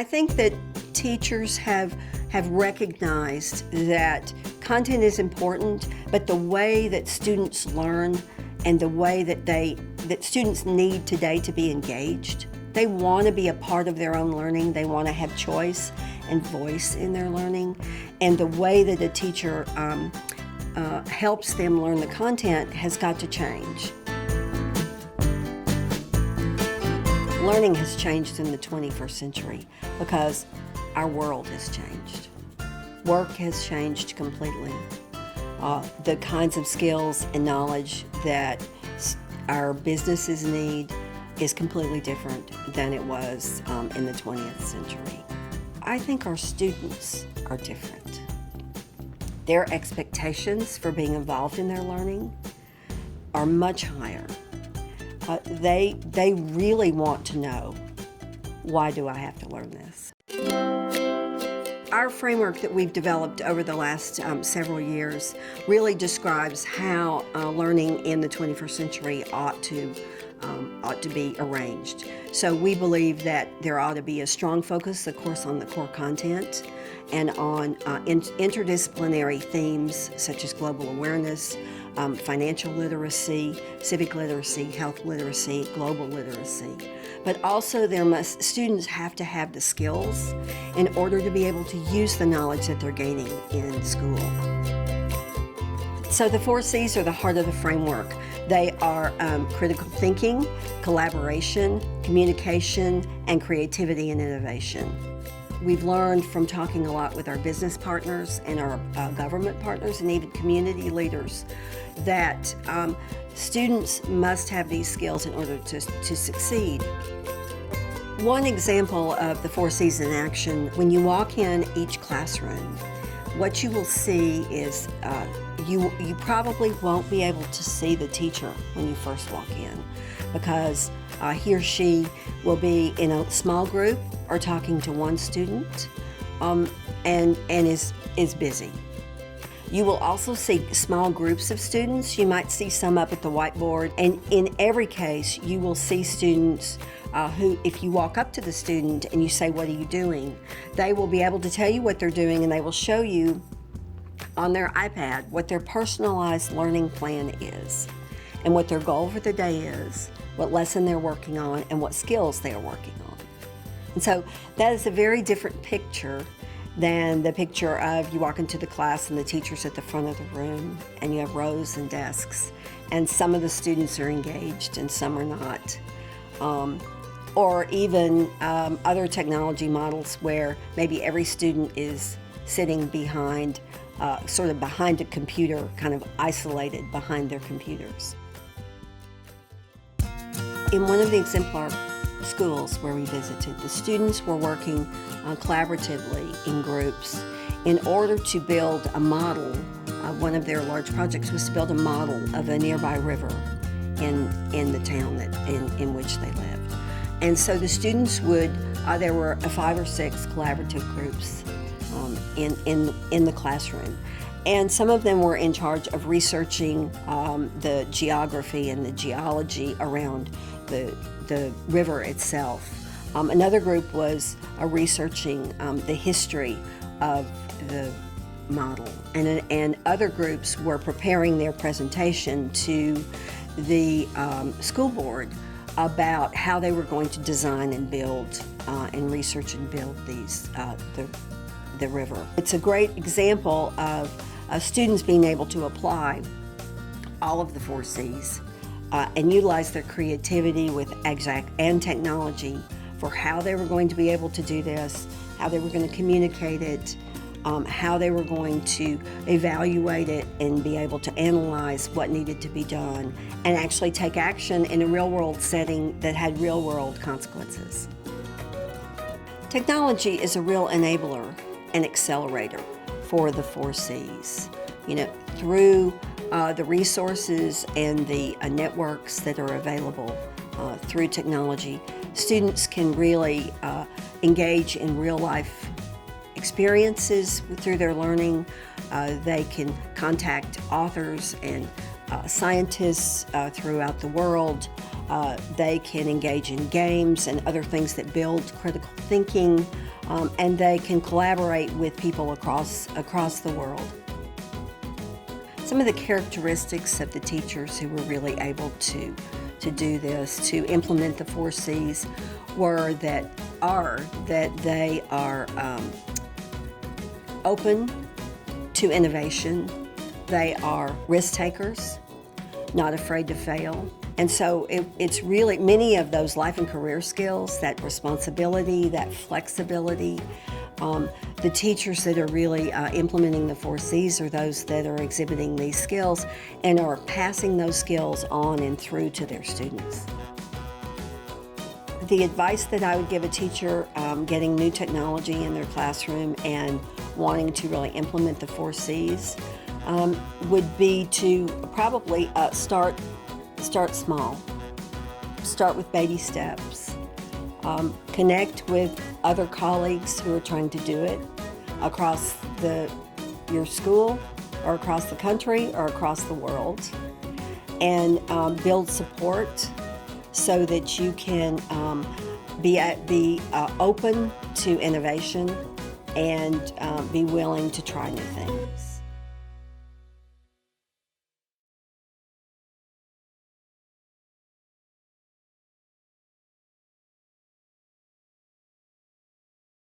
I think that teachers have recognized that content is important, but the way that students learn and the way that students need today to be engaged, they want to be a part of their own learning. They want to have choice and voice in their learning. And the way that a teacher helps them learn the content has got to change. Learning has changed in the 21st century because our world has changed. Work has changed completely. The kinds of skills and knowledge that our businesses need is completely different than it was in the 20th century. I think our students are different. Their expectations for being involved in their learning are much higher. They really want to know, why do I have to learn this? Our framework that we've developed over the last several years really describes how learning in the 21st century ought to be arranged. So we believe that there ought to be a strong focus, of course, on the core content and on interdisciplinary themes such as global awareness, financial literacy, civic literacy, health literacy, global literacy. But also students have to have the skills in order to be able to use the knowledge that they're gaining in school. So the 4 C's are the heart of the framework. They are critical thinking, collaboration, communication, and creativity and innovation. We've learned from talking a lot with our business partners and our government partners and even community leaders that students must have these skills in order to succeed. One example of the 4 C's in action, when you walk in each classroom, what you will see is you probably won't be able to see the teacher when you first walk in because he or she will be in a small group or talking to one student and is busy. You will also see small groups of students. You might see some up at the whiteboard, and in every case you will see students who, if you walk up to the student and you say, "What are you doing?" they will be able to tell you what they're doing, and they will show you on their iPad what their personalized learning plan is and what their goal for the day is, what lesson they're working on, and what skills they are working on. And so that is a very different picture than the picture of you walk into the class and the teacher's at the front of the room and you have rows and desks and some of the students are engaged and some are not. Or even other technology models where maybe every student is sitting behind, sort of behind a computer, kind of isolated behind their computers. In one of the exemplar schools where we visited, the students were working collaboratively in groups in order to build a model. One of their large projects was to build a model of a nearby river in the town in which they lived. And so the students would, there were 5 or 6 collaborative groups in the classroom. And some of them were in charge of researching the geography and the geology around the river itself. Another group was researching the history of the model. And other groups were preparing their presentation to the school board about how they were going to design and build and research and build these the river. It's a great example of students being able to apply all of the 4 C's and utilize their creativity with exact and technology for how they were going to be able to do this, how they were going to communicate it, how they were going to evaluate it and be able to analyze what needed to be done and actually take action in a real-world setting that had real-world consequences. Technology is a real enabler and accelerator for the 4 C's. Through the resources and the networks that are available through technology, students can really engage in real-life experiences through their learning. They can contact authors and scientists throughout the world. They can engage in games and other things that build critical thinking. and they can collaborate with people across the world. Some of the characteristics of the teachers who were really able to do this, to implement the 4 C's, were that they are open to innovation. They are risk takers, not afraid to fail. And so it's really many of those life and career skills, that responsibility, that flexibility. The teachers that are really implementing the 4 C's are those that are exhibiting these skills and are passing those skills on and through to their students. The advice that I would give a teacher getting new technology in their classroom and wanting to really implement the 4 C's would be to probably start small. Start with baby steps. Connect with other colleagues who are trying to do it across your school or across the country or across the world, and build support so that you can be open to innovation and be willing to try new things.